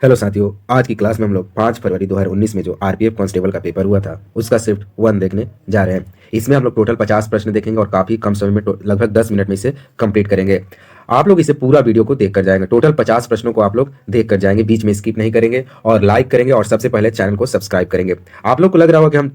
Hello साथियों, आज की क्लास में हम लोग 5 फरवरी 2019 में जो आरपीएफ कांस्टेबल का पेपर हुआ था उसका शिफ्ट 1 देखने जा रहे हैं। इसमें हम लोग टोटल 50 प्रश्न देखेंगे और काफ़ी कम समय में लगभग 10 मिनट में इसे कंप्लीट करेंगे। आप लोग इसे पूरा वीडियो को देख कर जाएंगे। टोटल 50 प्रश्नों को आप लोग देख कर जाएंगे, बीच में स्किप नहीं करेंगे और लाइक करेंगे और सबसे पहले चैनल को सब्सक्राइब करेंगे। आप लोग को लग रहा होगा कि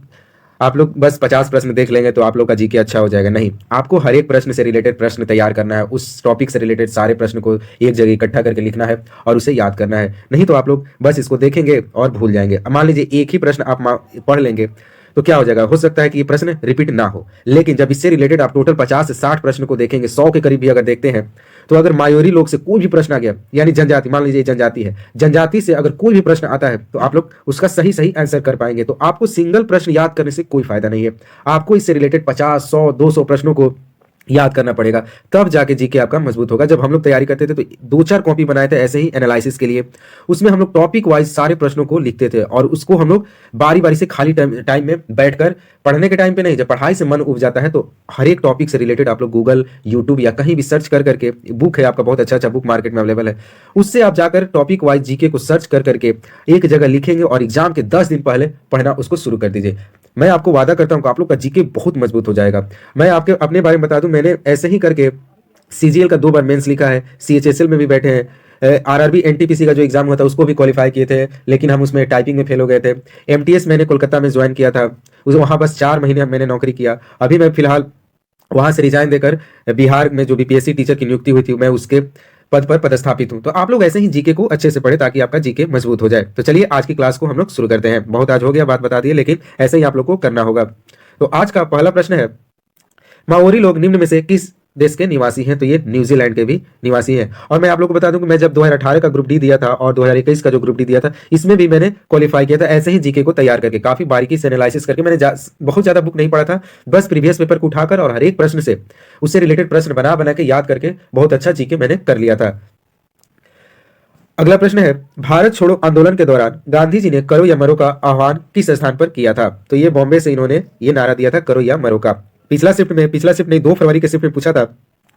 आप लोग बस 50 प्रश्न देख लेंगे तो आप लोग का जीके अच्छा हो जाएगा। नहीं, आपको हर एक प्रश्न से रिलेटेड प्रश्न तैयार करना है, उस टॉपिक से रिलेटेड सारे प्रश्न को एक जगह इकट्ठा करके लिखना है और उसे याद करना है। नहीं तो आप लोग बस इसको देखेंगे और भूल जाएंगे। मान लीजिए एक ही प्रश्न आप पढ़ लेंगे तो क्या हो जाएगा, हो सकता है कि ये प्रश्न रिपीट ना हो, लेकिन जब इससे रिलेटेड आप टोटल 50 से 60 प्रश्न को देखेंगे, 100 के करीब भी अगर देखते हैं, तो अगर मायोरी लोग से कोई भी प्रश्न आ गया, यानी जनजाति, मान लीजिए जनजाति है, जनजाति से अगर कोई भी प्रश्न आता है तो आप लोग उसका सही सही आंसर कर पाएंगे। तो आपको सिंगल प्रश्न याद करने से कोई फायदा नहीं है, आपको इससे रिलेटेड 50, 100, 200 प्रश्नों को याद करना पड़ेगा, तब जाके जीके आपका मजबूत होगा। जब हम लोग तैयारी करते थे तो 2-4 कॉपी बनाए थे ऐसे ही एनालिसिस के लिए, उसमें हम लोग टॉपिक वाइज सारे प्रश्नों को लिखते थे और उसको हम लोग बारी बारी से खाली टाइम में बैठकर, पढ़ने के टाइम पे नहीं, जब पढ़ाई से मन उब जाता है तो हर एक टॉपिक से रिलेटेड आप लोग गूगल, यूट्यूब या कहीं भी सर्च कर करके, बुक है आपका बहुत अच्छा अच्छा बुक मार्केट में अवेलेबल है, उससे आप जाकर टॉपिक वाइज जीके को सर्च कर करके एक जगह लिखेंगे और एग्जाम के 10 दिन पहले पढ़ना उसको शुरू कर दीजिए। मैं आपको वादा करता हूं कि आप लोग का जीके बहुत मजबूत हो जाएगा। मैं आपके अपने बारे में बता दूं, मैंने ऐसे ही करके सीजीएल का 2 बार मेंस लिखा है, सीएचएसएल में भी बैठे हैं, आरआरबी एनटीपीसी का जो एग्जाम हुआ था उसको भी क्वालिफाई किए थे, लेकिन हम उसमें टाइपिंग में फेल हो गए थे। एमटीएस मैंने कोलकाता में ज्वाइन किया था, उस वहां बस 4 महीने मैंने नौकरी किया। अभी मैं फिलहाल वहां से रिजाइन देकर बिहार में जो बीपीएससी टीचर की नियुक्ति हुई थी, मैं उसके पद पर पदस्थापित हूं। तो आप लोग ऐसे ही जीके को अच्छे से पढ़े ताकि आपका जीके मजबूत हो जाए। तो चलिए आज की क्लास को हम लोग शुरू करते हैं। बहुत आज हो गया, बात बता दी, लेकिन ऐसे ही आप लोग को करना होगा। तो आज का पहला प्रश्न है, माओरी लोग निम्न में से किस देश के निवासी हैं? तो ये न्यूजीलैंड के भी निवासी हैं। और मैं आप लोगों को बता दूं कि मैं जब 2018 का ग्रुप डी दिया था और 2021 का जो ग्रुप डी दिया था, इसमें भी मैंने क्वालिफाई किया था ऐसे ही जीके को तैयार करके, काफी बारीकी से एनालिसिस करके। मैंने बहुत ज्यादा बुक नहीं पढ़ा था, बस प्रीवियस पेपर को उठाकर और हर एक प्रश्न से उससे रिलेटेड प्रश्न बना बना के याद करके बहुत अच्छा जीके मैंने कर लिया था। अगला प्रश्न है, भारत छोड़ो आंदोलन के दौरान गांधी जी ने करो या मरो का आह्वान किस स्थान पर किया था? तो ये बॉम्बे से इन्होंने ये नारा दिया था, करो या मरो का। पिछला शिफ्ट नहीं, 2 फरवरी के शिफ्ट में पूछा था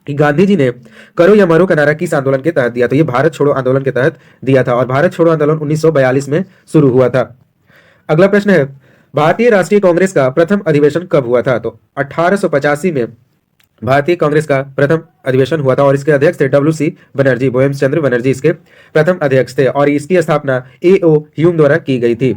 कि गांधी जी ने करो या मरो का नारा किस आंदोलन के तहत दिया? तो ये भारत छोड़ो आंदोलन के तहत दिया था और भारत छोड़ो आंदोलन 1942 में शुरू हुआ था। अगला प्रश्न है, भारतीय राष्ट्रीय कांग्रेस का प्रथम अधिवेशन कब हुआ था? तो 1885 में भारतीय कांग्रेस का प्रथम अधिवेशन हुआ था और इसके अध्यक्ष थे WC बनर्जी, बोहेम चंद्र बनर्जी इसके प्रथम अध्यक्ष थे और इसकी स्थापना AO ह्यूम द्वारा की गई थी।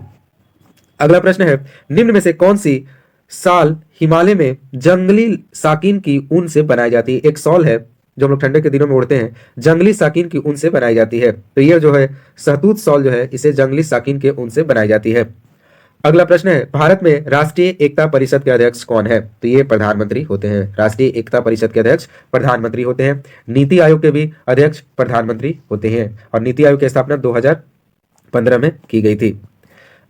अगला प्रश्न है, निम्न में से कौन सी साल हिमालय में जंगली साकीन की ऊन से बनाई जाती है? एक सॉल है जो हम लोग ठंडे के दिनों में उड़ते हैं, जंगली साकीन की ऊन से बनाई जाती है। तो यह जो है सहतूत सॉल जो है, इसे जंगली साकीन के ऊन से बनाई जाती है। अगला प्रश्न है, भारत में राष्ट्रीय एकता परिषद के अध्यक्ष कौन है? तो ये प्रधानमंत्री होते हैं। राष्ट्रीय एकता परिषद के अध्यक्ष प्रधानमंत्री होते हैं। नीति आयोग के भी अध्यक्ष प्रधानमंत्री होते हैं और नीति आयोग की स्थापना 2015 में की गई थी।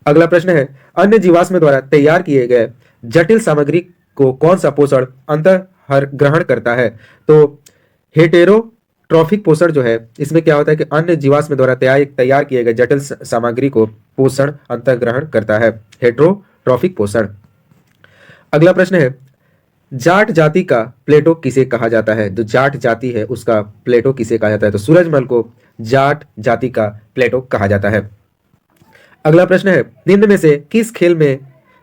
अगला प्रश्न है, अन्य जीवाश्म द्वारा तैयार किए गए जटिल सामग्री को कौन सा पोषण अंतः ग्रहण करता है? तो हेटेरोट्रॉफिक पोषण जो है, इसमें क्या होता है कि अन्य जीवाश्म द्वारा तैयार किए गए जटिल सामग्री को पोषण अंतर्ग्रहण करता है, हेटेरोट्रॉफिक पोषण। अगला प्रश्न है, जाट जाति का प्लेटो किसे कहा जाता है? जो जाट जाति है उसका प्लेटो किसे कहा जाता है? तो सूरजमल को जाट जाति का प्लेटो कहा जाता है। अगला प्रश्न है, निम्न में से किस खेल में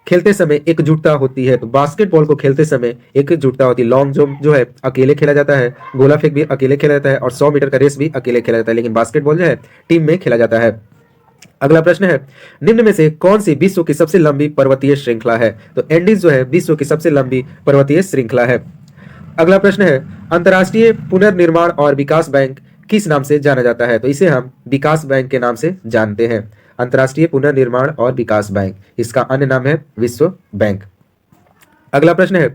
खेलते समय एकजुटता होती है? तो बास्केटबॉल को खेलते समय एकजुटता होती है। लॉन्ग जंप जो है अकेले खेला जाता है, गोला फेंक भी अकेले खेला जाता है और 100 मीटर का रेस भी अकेले खेला जाता है, लेकिन बास्केटबॉल जो है टीम में खेला जाता है। अगला प्रश्न है, निम्न में से कौन सी विश्व की सबसे लंबी पर्वतीय श्रृंखला है? तो एंडीज जो है विश्व की सबसे लंबी पर्वतीय श्रृंखला है। अगला प्रश्न है, अंतर्राष्ट्रीय पुनर्निर्माण और विकास बैंक किस नाम से जाना जाता है? तो इसे हम विकास बैंक के नाम से जानते हैं, अंतर्राष्ट्रीय पुनर्निर्माण और विकास बैंक। इसका अन्य नाम है विश्व बैंक। अगला प्रश्न है,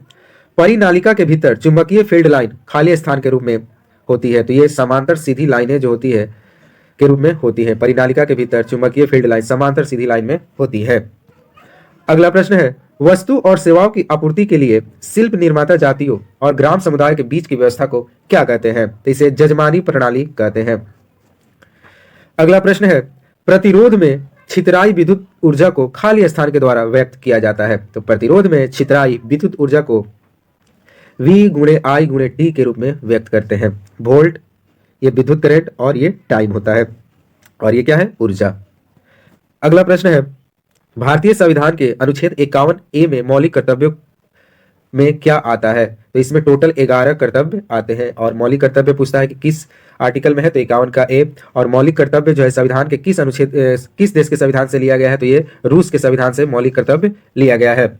परिनालिका के भीतर चुंबकीय फील्ड लाइन खाली स्थान के रूप में होती है? तो ये समांतर सीधी लाइनें जो होती है के रूप में होती है। परिनालिका के भीतर चुंबकीय फील्ड लाइन समांतर सीधी लाइन में होती है। अगला प्रश्न है, वस्तु और सेवाओं की आपूर्ति के लिए शिल्प निर्माता जातियों और ग्राम समुदाय के बीच की व्यवस्था को क्या कहते हैं? तो इसे जजमानी प्रणाली कहते हैं। अगला प्रश्न है, प्रतिरोध में छितराई विद्युत ऊर्जा को खाली स्थान के द्वारा व्यक्त किया जाता है? तो प्रतिरोध में छितराई विद्युत ऊर्जा को V × I × T के रूप में व्यक्त करते हैं। वोल्ट ये विद्युत करंट और ये टाइम होता है। और ये क्या है? ऊर्जा। अगला प्रश्न है, भारतीय संविधान के अनुच्छेद 51A में मौलिक कर्तव्यों में क्या आता है? तो इसमें टोटल 11 कर्तव्य आते हैं और मौलिक कर्तव्य पूछता है कि किस आर्टिकल में है, तो 51 का ए। और मौलिक कर्तव्य जो है संविधान के किस अनुच्छेद किस देश के संविधान से लिया गया है, तो ये रूस के संविधान से मौलिक कर्तव्य लिया गया है।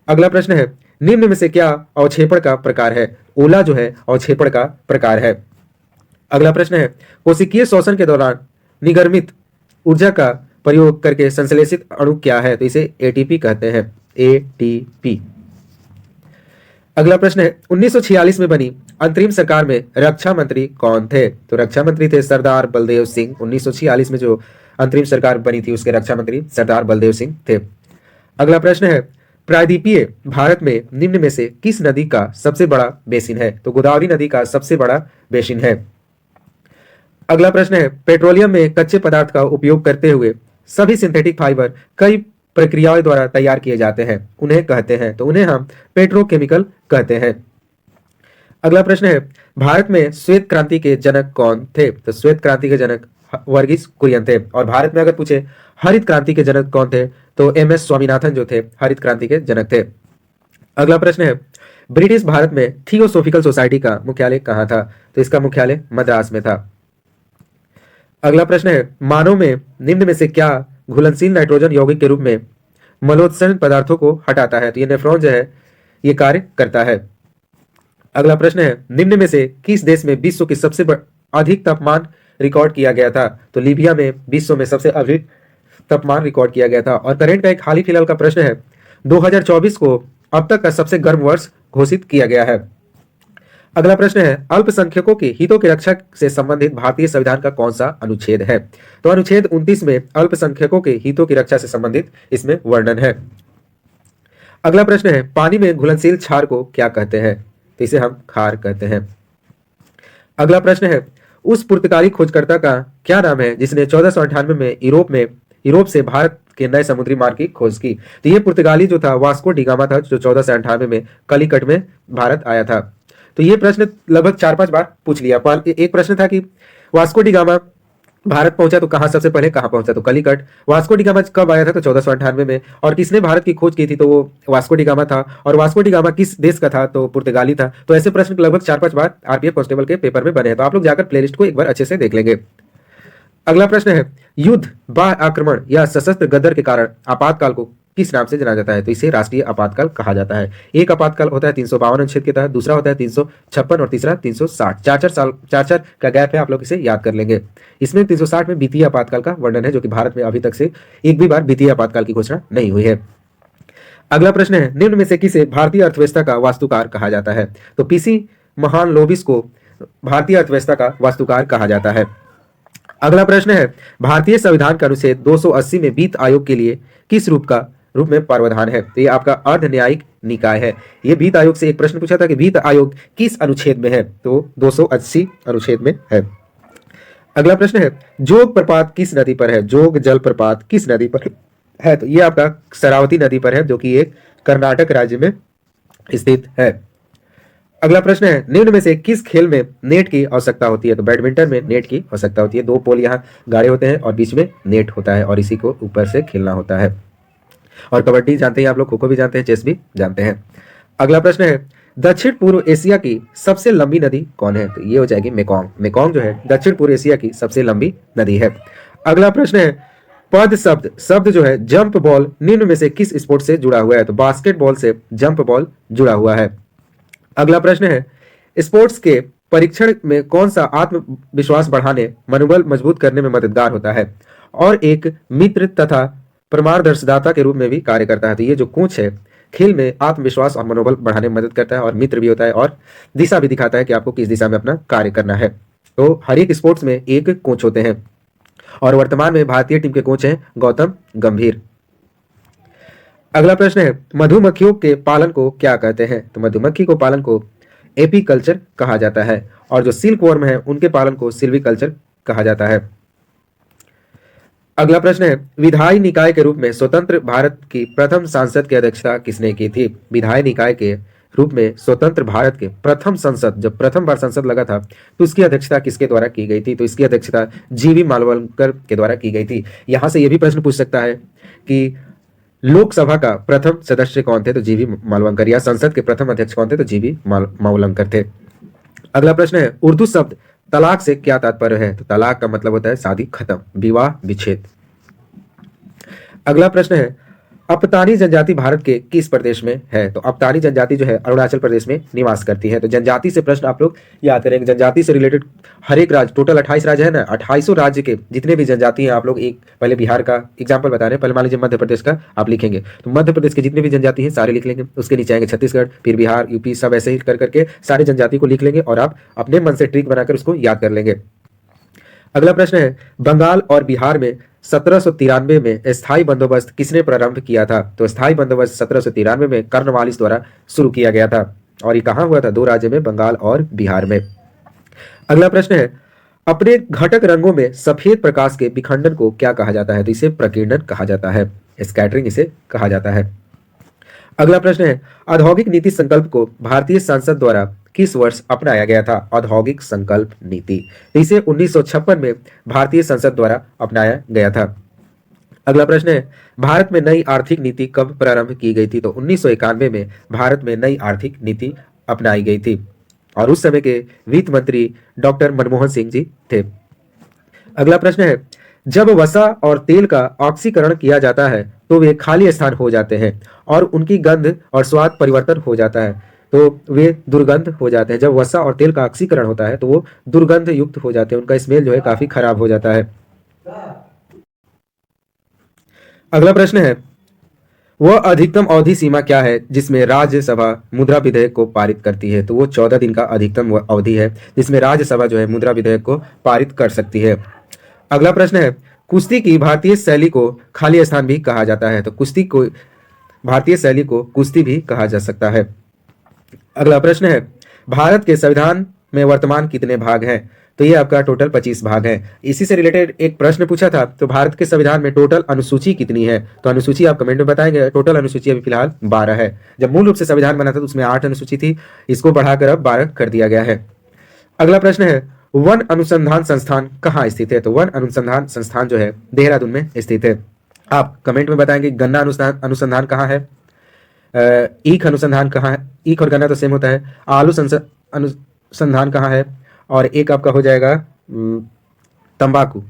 अगला प्रश्न है, निम्न में से क्या अवक्षेपण का प्रकार है? ओला जो है अवक्षेपण का प्रकार है। अगला प्रश्न है, कोशिकीय श्वसन के दौरान निगर्मित ऊर्जा का प्रयोग करके संश्लेषित अणु क्या है? तो इसे एटीपी कहते हैं, एटीपी। अगला प्रश्न है, 1946 में बनी अंतरिम सरकार में रक्षा मंत्री कौन थे? तो रक्षा मंत्री थे सरदार बलदेव सिंह। 1946 में जो अंतरिम सरकार बनी थी उसके रक्षा मंत्री सरदार बलदेव सिंह थे। अगला प्रश्न है, प्रायद्वीपीय भारत में निम्न में से किस नदी का सबसे बड़ा बेसिन है? तो गोदावरी नदी का सबसे बड़ा बेसिन है। अगला प्रश्न है, पेट्रोलियम में कच्चे पदार्थ का उपयोग करते हुए सभी सिंथेटिक फाइबर कई प्रक्रियाओं द्वारा तैयार किए जाते हैं, उन्हें कहते हैं, तो उन्हें हम पेट्रोकेमिकल कहते हैं। अगला प्रश्न है, भारत में श्वेत क्रांति के जनक कौन थे? तो श्वेत क्रांति के जनक वर्गीस कुरियन थे। और भारत में अगर पूछे हरित क्रांति के जनक कौन थे, तो MS स्वामीनाथन जो थे हरित क्रांति के जनक थे। अगला प्रश्न है, ब्रिटिश भारत में थियोसोफिकल सोसाइटी का मुख्यालय कहाँ था? तो इसका मुख्यालय मद्रास में था। अगला प्रश्न है, मानव में निम्न में से क्या घुलनशील नाइट्रोजन यौगिक के रूप में मलोत्सर्जन पदार्थों को हटाता है? तो ये नेफ्रॉन जो है ये कार्य करता है। अगला प्रश्न है, निम्न में से किस देश में विश्व की सबसे अधिक तापमान रिकॉर्ड किया गया था? तो लीबिया में विश्व में सबसे अधिक तापमान रिकॉर्ड किया गया था। और करंट का एक हाल ही फिलहाल का प्रश्न है, 2024 को अब तक का सबसे गर्म वर्ष घोषित किया गया है। अगला प्रश्न है, अल्पसंख्यकों के हितों की रक्षा से संबंधित भारतीय संविधान का कौन सा अनुच्छेद है? तो अनुच्छेद 29 में अल्पसंख्यकों के हितों की रक्षा से संबंधित इसमें वर्णन है। अगला प्रश्न है, पानी में घुलनशील क्षार को क्या कहते हैं? तो इसे हम खार कहते हैं। अगला प्रश्न है, उस पुर्तगाली खोजकर्ता का क्या नाम है जिसने 1498 में यूरोप से भारत के नए समुद्री मार्ग की खोज की? तो ये पुर्तगाली जो था वास्को डी गामा था, जो 1498 में कलिकट में भारत आया था। तो ये प्रश्न लगभग 4-5 बार पूछ लिया। एक प्रश्न था कि वास्को डी गामा भारत पहुंचा तो कहां सबसे पहले कहां पहुंचा? तो कलिकट। वास्को डी गामा कब आया था? तो 1498 में। और किसने भारत की खोज की थी? तो वो वास्को डी गामा था। और वास्को डी गामा किस देश का था? तो पुर्तगाली था। तो ऐसे प्रश्न लगभग 4-5 बार आरपीएफ कांस्टेबल के पेपर में बने हैं, तो आप लोग जाकर प्लेलिस्ट को एक बार अच्छे से देख लेंगे। अगला प्रश्न है, युद्ध, बाह्य आक्रमण या सशस्त्र गदर के कारण आपातकाल को किस नाम से जाना जाता है? तो इसे राष्ट्रीय आपातकाल कहा जाता है। एक आपातकाल होता है 352 अनुच्छेद के तहत, दूसरा होता है 356 और तीसरा 360। 4-4 का गैप है, आप लोग इसे याद कर लेंगे। इसमें 360 में वित्तीय आपातकाल का वर्णन है, जो कि भारत में अभी तक से एक भी बार वित्तीय आपातकाल की घोषणा नहीं हुई है। अगला प्रश्न है, निम्न में से किसे भारतीय अर्थव्यवस्था का वास्तुकार कहा जाता है? तो पीसी महालनोबिस को भारतीय अर्थव्यवस्था का वास्तुकार कहा जाता है। अगला प्रश्न है, भारतीय संविधान का अनुच्छेद 280 में वित्त आयोग के लिए किस रूप में प्रावधान है? तो ये आपका अर्ध न्यायिक निकाय है। ये वित्त आयोग से एक प्रश्न पूछा था कि वित्त आयोग किस अनुच्छेद में है? तो 280 अनुच्छेद में है। अगला प्रश्न है, जोग प्रपात किस नदी पर है? जोग जलप्रपात किस नदी पर है? तो ये आपका शरावती नदी पर है, जो कि एक कर्नाटक राज्य में स्थित है। अगला प्रश्न है, निम्न में से किस खेल में नेट की आवश्यकता होती है? तो बैडमिंटन में नेट की आवश्यकता होती है। 2 पोल यहाँ गाड़े होते हैं और बीच में नेट होता है और इसी को ऊपर से खेलना होता है। और कबड्डी जानते हैं आप लोग, खो-खो भी जानते हैं, चेस भी जानते हैं। अगला प्रश्न है, दक्षिण पूर्व एशिया की सबसे लंबी नदी कौन है? तो ये हो जाएगी मेकॉन्ग। मेकॉन्ग जो है दक्षिण पूर्व एशिया की सबसे लंबी नदी है। अगला प्रश्न है, पद शब्द जो है जंप बॉल निम्न में से किस स्पोर्ट से जुड़ा हुआ है? तो बास्केटबॉल से जंप बॉल जुड़ा हुआ है। अगला प्रश्न है, स्पोर्ट्स के परीक्षण में कौन सा आत्मविश्वास बढ़ाने, मनोबल मजबूत करने में मददगार होता है और एक मित्र तथा प्रमाणदर्शदाता के रूप में भी कार्य करता है? तो ये जो कोच है खेल में आत्मविश्वास और मनोबल बढ़ाने में मदद करता है और मित्र भी होता है और दिशा भी दिखाता है कि आपको किस दिशा में अपना कार्य करना है। तो हर एक स्पोर्ट्स में एक कोच होते हैं और वर्तमान में भारतीय टीम के कोच हैं गौतम गंभीर। अगला प्रश्न है, मधुमक्खियों के पालन को क्या कहते हैं? तो मधुमक्खी को पालन को एपीकल्चर कहा जाता है और जो सिल्क वर्म है उनके पालन को सिल्वीकल्चर कहा जाता है। अगला प्रश्न है, विधायी निकाय के रूप में स्वतंत्र भारत की प्रथम संसद की अध्यक्षता किसने की थी? विधायी निकाय के रूप में स्वतंत्र भारत के प्रथम संसद, जब प्रथम बार संसद लगा था, तो उसकी अध्यक्षता किसके द्वारा की गई थी? तो इसकी अध्यक्षता जीवी मालवणकर के द्वारा की गई थी। यहां से यह भी प्रश्न पूछ सकता है कि लोकसभा का प्रथम सदस्य कौन थे? तो जीवी मालवणकर। या संसद के प्रथम अध्यक्ष कौन थे? तो जीवी मालवणकर थे। अगला प्रश्न है, उर्दू शब्द तलाक से क्या तात्पर्य है? तो तलाक का मतलब होता है शादी खत्म, विवाह विच्छेद। अगला प्रश्न है, अपतानी जनजाति भारत के किस प्रदेश में है? तो अपतानी जनजाति जो है अरुणाचल प्रदेश में निवास करती है। तो जनजाति से प्रश्न आप लोग याद करेंगे। जनजाति से रिलेटेड हर एक राज्य, टोटल 28 राज्य है ना, 28 राज्य के जितने भी जनजाति हैं, आप लोग एक पहले बिहार का एग्जाम्पल बता रहे हैं, पहले मान लीजिए मध्य प्रदेश का आप लिखेंगे, तो मध्य प्रदेश के जितने भी जनजाति हैं सारे लिख लेंगे। उसके नीचे आएंगे छत्तीसगढ़, फिर बिहार, यूपी, सब ऐसे ही कर करके सारे जनजाति को लिख लेंगे और आप अपने मन से ट्रिक बनाकर उसको याद कर लेंगे। अगला प्रश्न है, बंगाल और बिहार में 1793 में स्थायी बंदोबस्त किसने प्रारंभ किया था? तो स्थायी बंदोबस्त 1793 में कर्नवालिस द्वारा शुरू किया गया था और ये कहां हुआ था? दो राज्य में, बंगाल और बिहार में। अगला प्रश्न है, अपने घटक रंगों में सफेद प्रकाश के विखंडन को क्या कहा जाता है? तो इसे प्रकीर्णन कहा जाता है, स्कैटरिंग इसे कहा जाता है। अगला प्रश्न है, औद्योगिक नीति संकल्प को भारतीय संसद द्वारा किस वर्ष अपनाया गया था? औद्योगिक संकल्प नीति, इसे 1956 में भारतीय संसद द्वारा अपनाया गया था। अगला प्रश्न है, भारत में नई आर्थिक नीति कब प्रारंभ की गई थी? तो 1991 में भारत में नई आर्थिक नीति अपनाई गई थी और उस समय के वित्त मंत्री डॉक्टर मनमोहन सिंह जी थे। अगला प्रश्न है, जब वसा और तेल का ऑक्सीकरण किया जाता है तो वे खाली स्थान हो जाते हैं और उनकी गंध और स्वाद परिवर्तन हो जाता है, तो वे दुर्गंध हो जाते हैं। जब वसा और तेल का ऑक्सीकरण होता है तो वो दुर्गंध युक्त हो जाते हैं, उनका स्मेल जो है काफी खराब हो जाता है। अगला प्रश्न है, वह अधिकतम अवधि सीमा क्या है जिसमें राज्यसभा मुद्रा विधेयक को पारित करती है? तो वो 14 दिन का अधिकतम अवधि है जिसमें राज्यसभा जो है मुद्रा विधेयक को पारित कर सकती है। अगला प्रश्न है, कुश्ती की भारतीय शैली को खाली स्थान भी कहा जाता है? तो कुश्ती को, भारतीय शैली को कुश्ती भी कहा जा सकता है। अगला प्रश्न है, भारत के संविधान में वर्तमान कितने भाग हैं? तो ये आपका टोटल 25 भाग है। इसी से रिलेटेड एक प्रश्न पूछा था, तो भारत के संविधान में टोटल अनुसूची कितनी है? तो अनुसूची आप कमेंट में बताएंगे। टोटल अनुसूची अभी फिलहाल 12 है। जब मूल रूप से संविधान बना था तो उसमें 8 अनुसूची थी, इसको बढ़ाकर अब 12 कर दिया गया है। अगला प्रश्न है, वन अनुसंधान संस्थान कहाँ स्थित है? तो वन अनुसंधान संस्थान जो है देहरादून में स्थित है। आप कमेंट में बताएंगे गन्ना अनुसंधान कहाँ है, ईख अनुसंधान कहाँ है? ईख और गन्ना तो सेम होता है। आलू अनुसंधान कहाँ है? और एक आपका हो जाएगा तंबाकू।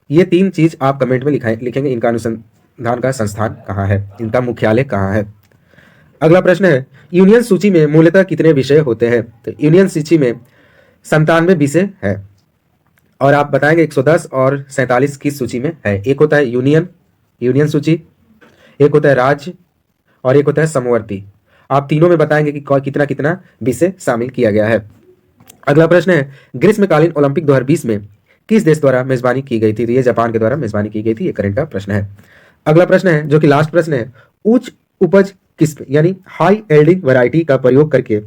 ये 3 चीज आप कमेंट में लिखेंगे, इनका अनुसंधान का संस्थान कहाँ है, इनका मुख्यालय कहाँ है। अगला प्रश्न है, यूनियन सूची में मूलतः कितने विषय होते हैं? तो यूनियन सूची में 97 विषय है और आप बताएंगे 110 और 47 किस सूची में है। एक होता है यूनियन सूची, एक होता है राज्य और एक होता है समवर्ती। आप तीनों में बताएंगे कि कितना कितना विषय शामिल किया गया है। अगला प्रश्न है, ग्रीष्मकालीन ओलंपिक 2020 में किस देश द्वारा मेजबानी की गई थी? तो ये जापान के द्वारा मेजबानी की गई थी। ये करंट का प्रश्न है। अगला प्रश्न है जो कि लास्ट प्रश्न है, उच्च उपज किस्म यानी हाई यील्डिंग वैरायटी का प्रयोग करके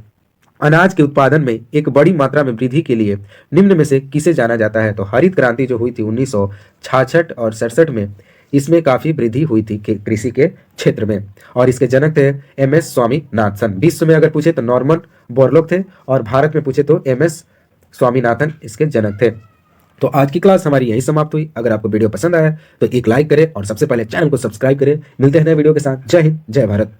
अनाज के उत्पादन में एक बड़ी मात्रा में वृद्धि के लिए निम्न में से किसे जाना जाता है? तो हरित क्रांति जो हुई थी 1966 और 67 में, इसमें काफी वृद्धि हुई थी कृषि के क्षेत्र में और इसके जनक थे एमएस स्वामीनाथन। विश्व में अगर पूछे तो नॉर्मन बोरलॉग थे और भारत में पूछे तो एमएस स्वामीनाथन इसके जनक थे। तो आज की क्लास हमारी यही समाप्त हुई। अगर आपको वीडियो पसंद आया तो एक लाइक करें और सबसे पहले चैनल को सब्सक्राइब करें। मिलते हैं नए वीडियो के साथ। जय हिंद, जय भारत।